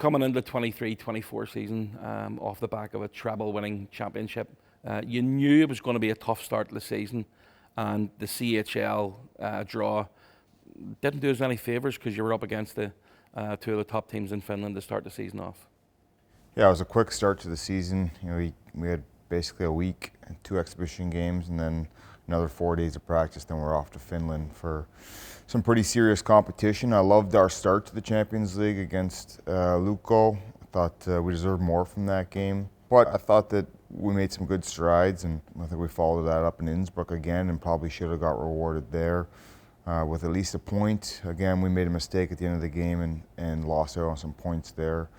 coming into the 23-24 season off the back of a treble-winning championship. You knew it was going to be a tough start to the season, and the CHL draw didn't do us any favours because you were up against the two of the top teams in Finland to start the season off. Yeah, it was a quick start to the season. We had basically a week and 2 exhibition games, and then another 4 days of practice. Then we're off to Finland for some pretty serious competition. I loved our start to the Champions League against Lukko. I thought we deserved more from that game, but I thought that we made some good strides, and I think we followed that up in Innsbruck again, and probably should have got rewarded there with at least a point. Again, we made a mistake at the end of the game and lost out on some points there.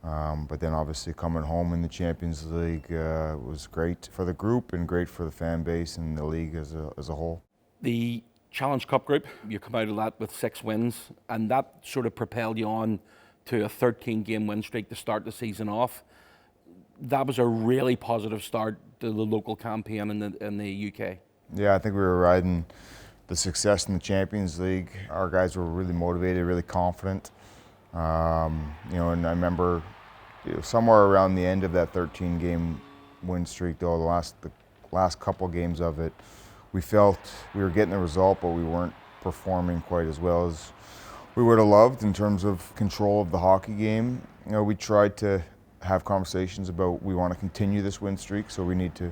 But then obviously coming home in the Champions League was great for the group and great for the fan base and the league as a whole. The Challenge Cup group, you come out of that with 6 wins, and that sort of propelled you on to a 13-game win streak to start the season off. That was a really positive start to the local campaign in the UK. Yeah, I think we were riding the success in the Champions League. Our guys were really motivated, really confident. And I remember somewhere around the end of that 13-game win streak, though, the last couple games of it, we felt we were getting the result, but we weren't performing quite as well as we would have loved in terms of control of the hockey game. We tried to have conversations about we want to continue this win streak, so we need to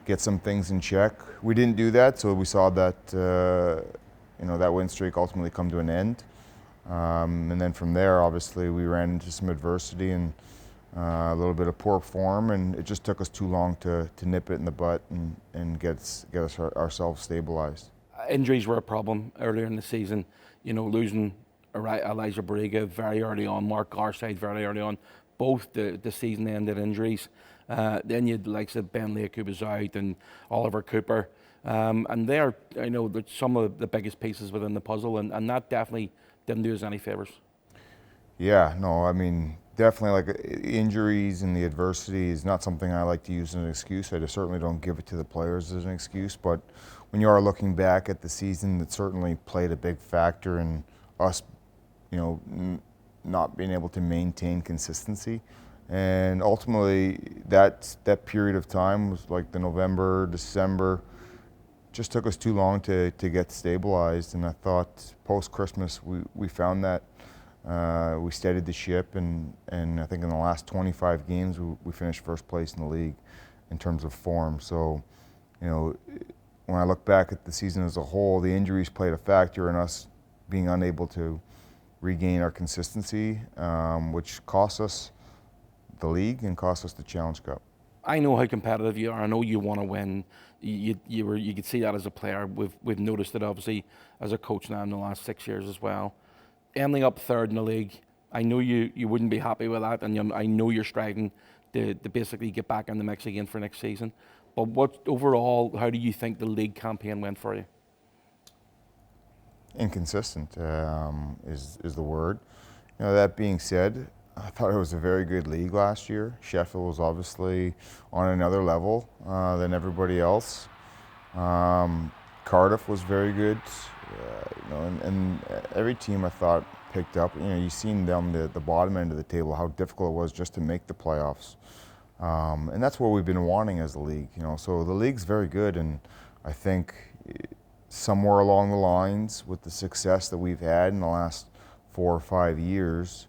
get some things in check. We didn't do that, so we saw that that win streak ultimately come to an end. And then from there, obviously, we ran into some adversity and a little bit of poor form, and it just took us too long to nip it in the butt and get ourselves stabilized. Injuries were a problem earlier in the season. Losing Elijah Bariga very early on, Mark Garside very early on, both the season ended injuries. Then you had the likes of Ben Lake, who was out, and Oliver Cooper. And they're some of the biggest pieces within the puzzle, and that definitely didn't do us any favours. Yeah, no, I mean, definitely injuries and the adversity is not something I like to use as an excuse. I certainly don't give it to the players as an excuse, but when you are looking back at the season, it certainly played a big factor in us, not being able to maintain consistency. And ultimately, that period of time was like the November, December, just took us too long to get stabilized. And I thought post-Christmas, we found that. We steadied the ship, and I think in the last 25 games, we finished first place in the league in terms of form. So, when I look back at the season as a whole, the injuries played a factor in us being unable to regain our consistency, which cost us the league and cost us the Challenge Cup. I know how competitive you are. I know you want to win. You could see that as a player. We've noticed it obviously as a coach now in the last 6 years as well. Ending up third in the league, I know you wouldn't be happy with that, and I know you're striving to basically get back in the mix again for next season. But overall, how do you think the league campaign went for you? Inconsistent is the word. That being said, I thought it was a very good league last year. Sheffield was obviously on another level than everybody else. Cardiff was very good, and every team I thought picked up. You've seen them the bottom end of the table, how difficult it was just to make the playoffs, and that's what we've been wanting as a league. So the league's very good, and I think somewhere along the lines with the success that we've had in the last 4 or 5 years,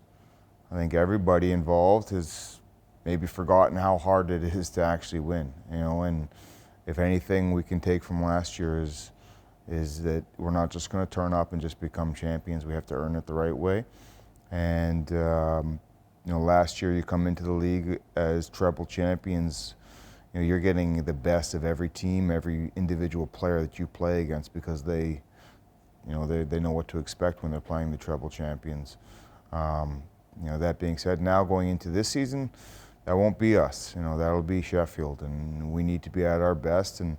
I think everybody involved has maybe forgotten how hard it is to actually win. And if anything we can take from last year is that we're not just going to turn up and just become champions. We have to earn it the right way. And last year you come into the league as treble champions. You're getting the best of every team, every individual player that you play against, because they know what to expect when they're playing the treble champions. That being said, now going into this season, that won't be us. That'll be Sheffield, and we need to be at our best and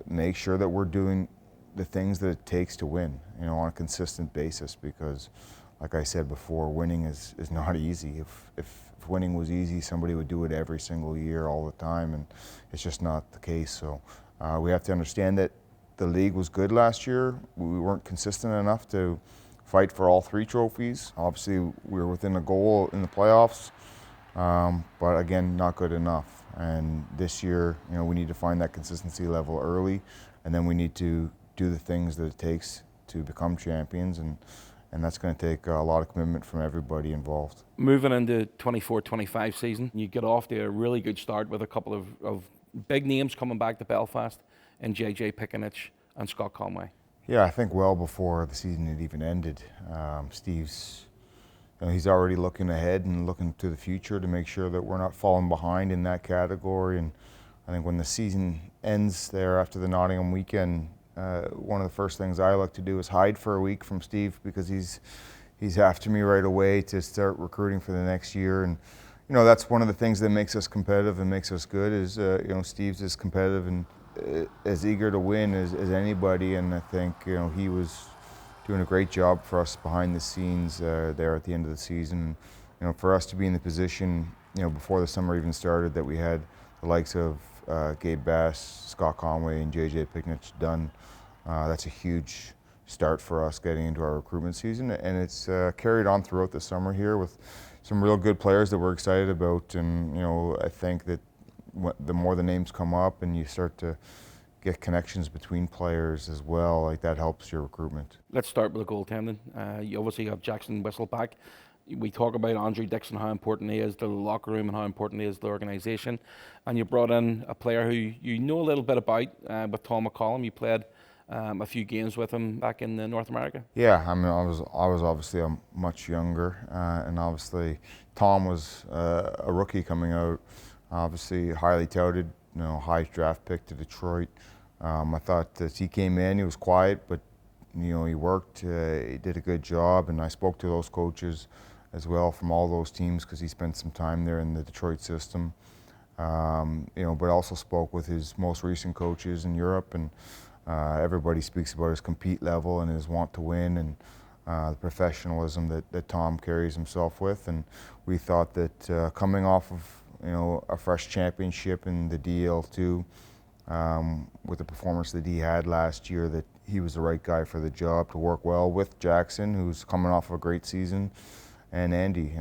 make sure that we're doing the things that it takes to win, on a consistent basis. Because, like I said before, winning is not easy. If winning was easy, somebody would do it every single year, all the time, and it's just not the case. So we have to understand that the league was good last year. We weren't consistent enough to fight for all 3 trophies. Obviously, we were within a goal in the playoffs, but again, not good enough. And this year, we need to find that consistency level early, and then we need to do the things that it takes to become champions, and that's going to take a lot of commitment from everybody involved. Moving into 24-25 season, you get off to a really good start with a couple of big names coming back to Belfast, and JJ Pickenich and Scott Conway. Yeah, I think well before the season had even ended, Steve's, he's already looking ahead and looking to the future to make sure that we're not falling behind in that category. And I think when the season ends there after the Nottingham weekend, one of the first things I like to do is hide for a week from Steve, because he's after me right away to start recruiting for the next year. And that's one of the things that makes us competitive and makes us good is Steve's as competitive and as eager to win as anybody. And I think he was doing a great job for us behind the scenes there at the end of the season. For us to be in the position before the summer even started that we had the likes of Gabe Bass, Scott Conway, and JJ Pickenich done. That's a huge start for us getting into our recruitment season, and it's carried on throughout the summer here with some real good players that we're excited about. And I think that the more the names come up and you start to get connections between players as well, like that helps your recruitment. Let's start with the goaltending. You obviously have Jackson Whistle back. We talk about Andrew Dixon, how important he is to the locker room and how important he is to the organisation. And you brought in a player who you know a little bit about with Tom McCollum. You played a few games with him back in North America. Yeah, I mean, I was obviously much younger, and obviously Tom was a rookie coming out, obviously highly touted, high draft pick to Detroit. I thought as he came in, he was quiet, but he worked, he did a good job, and I spoke to those coaches as well from all those teams because he spent some time there in the Detroit system. But also spoke with his most recent coaches in Europe, and everybody speaks about his compete level and his want to win, and the professionalism that Tom carries himself with. And we thought that coming off of a fresh championship in the DL2, with the performance that he had last year, that he was the right guy for the job to work well with Jackson, who's coming off of a great season, and Andy.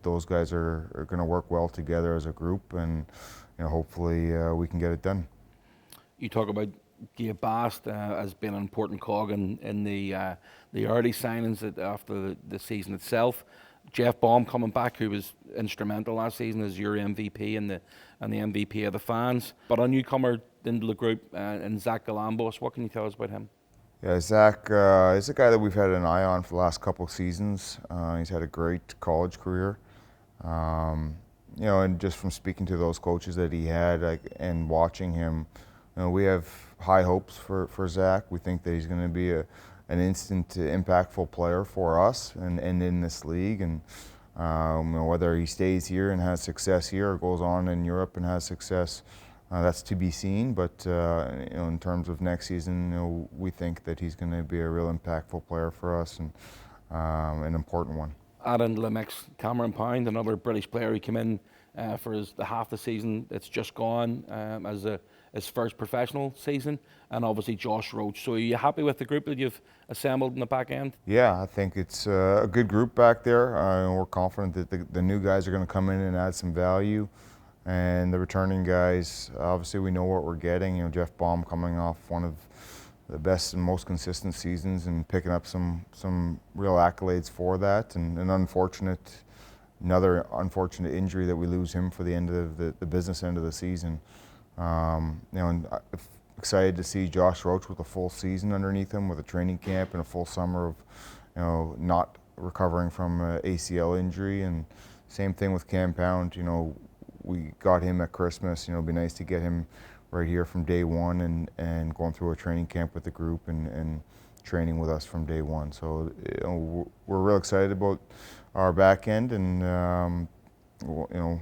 Those guys are going to work well together as a group, and hopefully we can get it done. You talk about Gabe Bass as being an important cog in the early signings after the season itself. Jeff Baum coming back, who was instrumental last season as your MVP and the MVP of the fans. But a newcomer into the group, and Zach Galambos, what can you tell us about him? Yeah, Zach is a guy that we've had an eye on for the last couple of seasons. He's had a great college career. And just from speaking to those coaches that he had and watching him, we have high hopes for Zach. We think that he's going to be an instant impactful player for us and in this league. And whether he stays here and has success here or goes on in Europe and has success, that's to be seen. But in terms of next season, we think that he's going to be a real impactful player for us, and an important one. Adding to the mix, Cameron Pound, another British player who came in for the half the season that's just gone as his first professional season, and obviously Josh Roach. So are you happy with the group that you've assembled in the back end? Yeah, I think it's a good group back there. We're confident that the new guys are going to come in and add some value. And the returning guys, obviously we know what we're getting. Jeff Baum coming off one of the best and most consistent seasons and picking up some real accolades for that. And another unfortunate injury that we lose him for the end of the business end of the season. And I'm excited to see Josh Roach with a full season underneath him, with a training camp and a full summer of not recovering from an ACL injury. And same thing with Cam Pound. We got him at Christmas. It'd be nice to get him right here from day one and going through a training camp with the group and training with us from day one. So we're real excited about our back end, and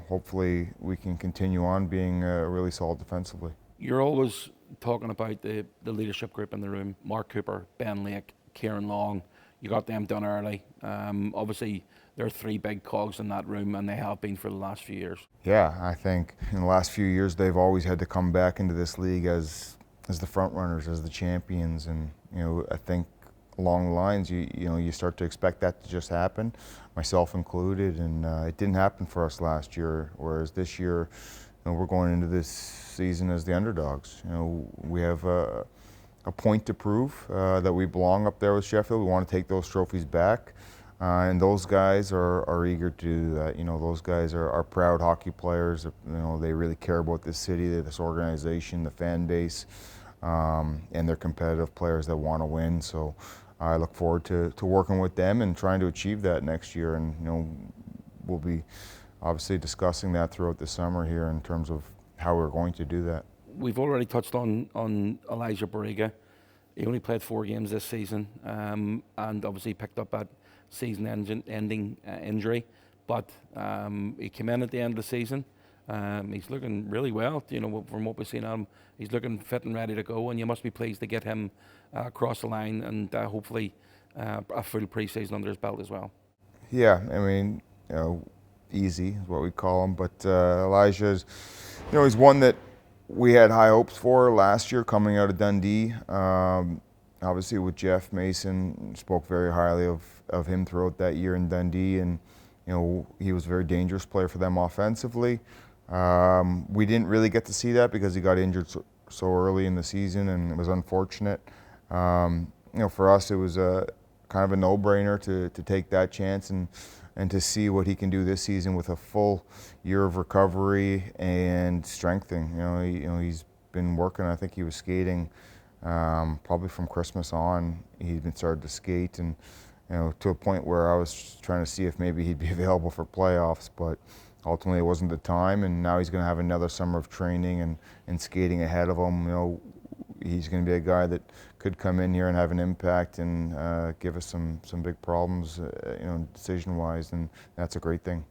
hopefully we can continue on being really solid defensively. You're always talking about the leadership group in the room: Mark Cooper, Ben Lake, Kieran Long. You got them done early. Obviously, there are 3 big cogs in that room, and they have been for the last few years. Yeah, I think in the last few years they've always had to come back into this league as the front runners, as the champions, and I think along the lines, you start to expect that to just happen, myself included, and it didn't happen for us last year. Whereas this year, we're going into this season as the underdogs. We have a point to prove that we belong up there with Sheffield. We want to take those trophies back. And those guys are eager to do that. Those guys are proud hockey players. They really care about this city, this organization, the fan base, and they're competitive players that want to win. So I look forward to working with them and trying to achieve that next year. And we'll be obviously discussing that throughout the summer here in terms of how we're going to do that. We've already touched on Elijah Barriga. He only played 4 games this season, and obviously picked up that season-ending injury. But he came in at the end of the season. He's looking really well. From what we've seen of him, he's looking fit and ready to go. And you must be pleased to get him across the line and hopefully a full pre-season under his belt as well. Yeah, I mean, easy is what we call him. But Elijah's, he's one that we had high hopes for last year coming out of Dundee. Obviously with Jeff Mason, spoke very highly of him throughout that year in Dundee, and he was a very dangerous player for them offensively. We didn't really get to see that because he got injured so early in the season, and it was unfortunate. For us, it was a kind of a no-brainer to take that chance and to see what he can do this season with a full year of recovery and strengthening. He's been working. I think he was skating probably from Christmas on. He'd been started to skate, and to a point where I was trying to see if maybe he'd be available for playoffs, but ultimately it wasn't the time. And now he's going to have another summer of training and skating ahead of him. He's going to be a guy that could come in here and have an impact and give us some big problems, decision-wise, and that's a great thing.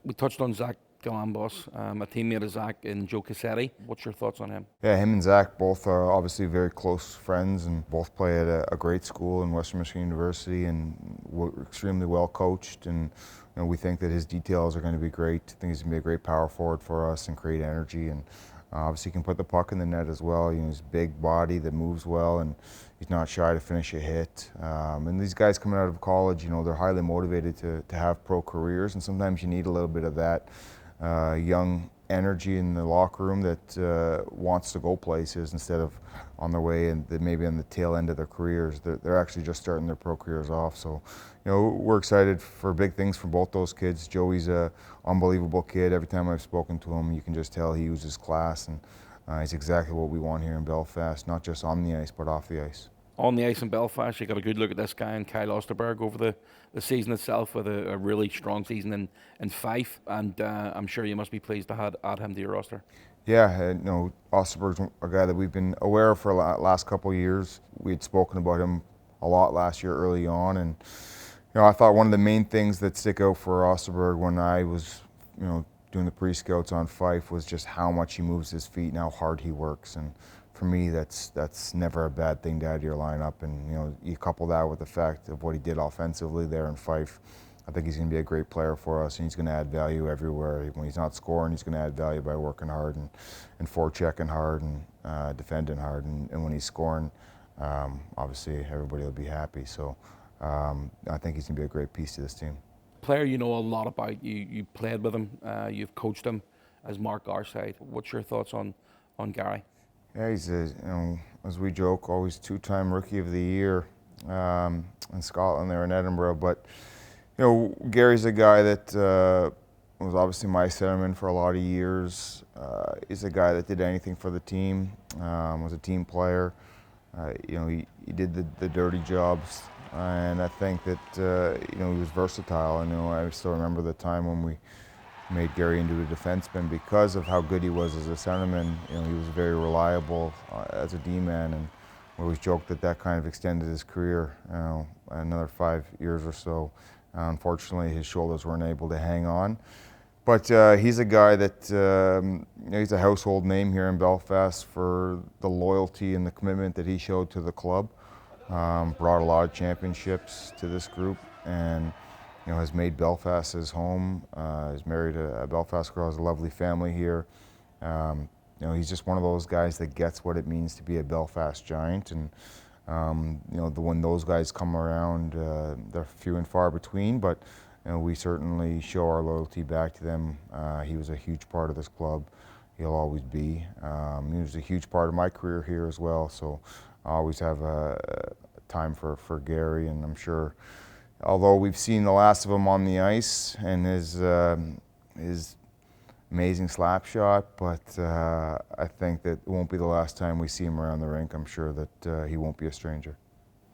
We touched on Zach Galambos, a teammate of Zach and Joe Cassetti. What's your thoughts on him? Yeah, him and Zach both are obviously very close friends and both play at a great school in Western Michigan University and were extremely well coached. And we think that his details are going to be great. I think he's going to be a great power forward for us and create energy. And obviously, he can put the puck in the net as well. He's a big body that moves well, and he's not shy to finish a hit. And these guys coming out of college, they're highly motivated to have pro careers, and sometimes you need a little bit of that young energy in the locker room that wants to go places instead of on their way and maybe on the tail end of their careers. They're actually just starting their pro careers off. So, we're excited for big things from both those kids. Joey's a unbelievable kid. Every time I've spoken to him, you can just tell he uses class, and he's exactly what we want here in Belfast, not just on the ice, but off the ice. On the ice in Belfast, you got a good look at this guy in Kyle Ostberg over the season itself, with a really strong season in Fife, and I'm sure you must be pleased to add him to your roster. Yeah, Ostberg's a guy that we've been aware of for the last couple of years. We had spoken about him a lot last year early on, and I thought one of the main things that stick out for Ostberg when I was doing the pre-scouts on Fife was just how much he moves his feet and how hard he works. And for me, that's never a bad thing to add to your lineup. And you couple that with the fact of what he did offensively there in Fife, I think he's going to be a great player for us, and he's going to add value everywhere. When he's not scoring, he's going to add value by working hard and forechecking hard and defending hard. And when he's scoring, obviously everybody will be happy. So I think he's going to be a great piece to this team. Player you know a lot about. You played with him, you've coached him as Mark Garside. What's your thoughts on Gary? Yeah, he's as we joke, always 2-time Rookie of the Year in Scotland there in Edinburgh. But Gary's a guy that was obviously my centerman for a lot of years. He's a guy that did anything for the team. Was a team player. He did the dirty jobs, and I think that he was versatile. I still remember the time when we made Gary into a defenseman because of how good he was as a centerman. He was very reliable as a D-man, and we always joked that kind of extended his career another 5 years or so. Unfortunately, his shoulders weren't able to hang on. But he's a guy that, he's a household name here in Belfast for the loyalty and the commitment that he showed to the club. Brought a lot of championships to this group, and has made Belfast his home. He's married a Belfast girl, has a lovely family here. He's just one of those guys that gets what it means to be a Belfast Giant, and When those guys come around, they're few and far between, but we certainly show our loyalty back to them. He was a huge part of this club. He'll always be. He was a huge part of my career here as well, so I always have time for Gary, and I'm sure, although we've seen the last of him on the ice and his amazing slap shot, but I think that it won't be the last time we see him around the rink. I'm sure that he won't be a stranger.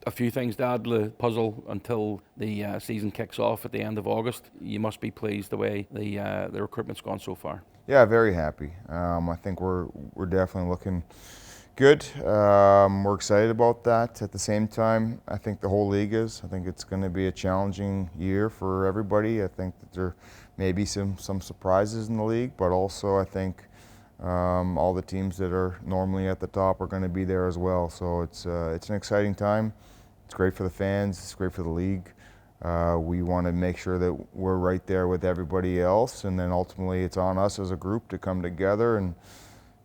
A few things to add to the puzzle until the season kicks off at the end of August. You must be pleased the way the recruitment's gone so far. Yeah, very happy. I think we're definitely looking good. We're excited about that. At the same time, I think the whole league is. I think it's going to be a challenging year for everybody. I think that there may be some surprises in the league, but also I think all the teams that are normally at the top are going to be there as well. So it's an exciting time. It's great for the fans. It's great for the league. We want to make sure that we're right there with everybody else, and then ultimately it's on us as a group to come together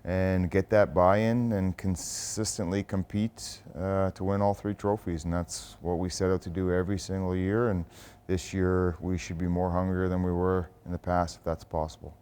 and get that buy-in and consistently compete to win all 3 trophies. And that's what we set out to do every single year. And this year we should be more hungrier than we were in the past, if that's possible.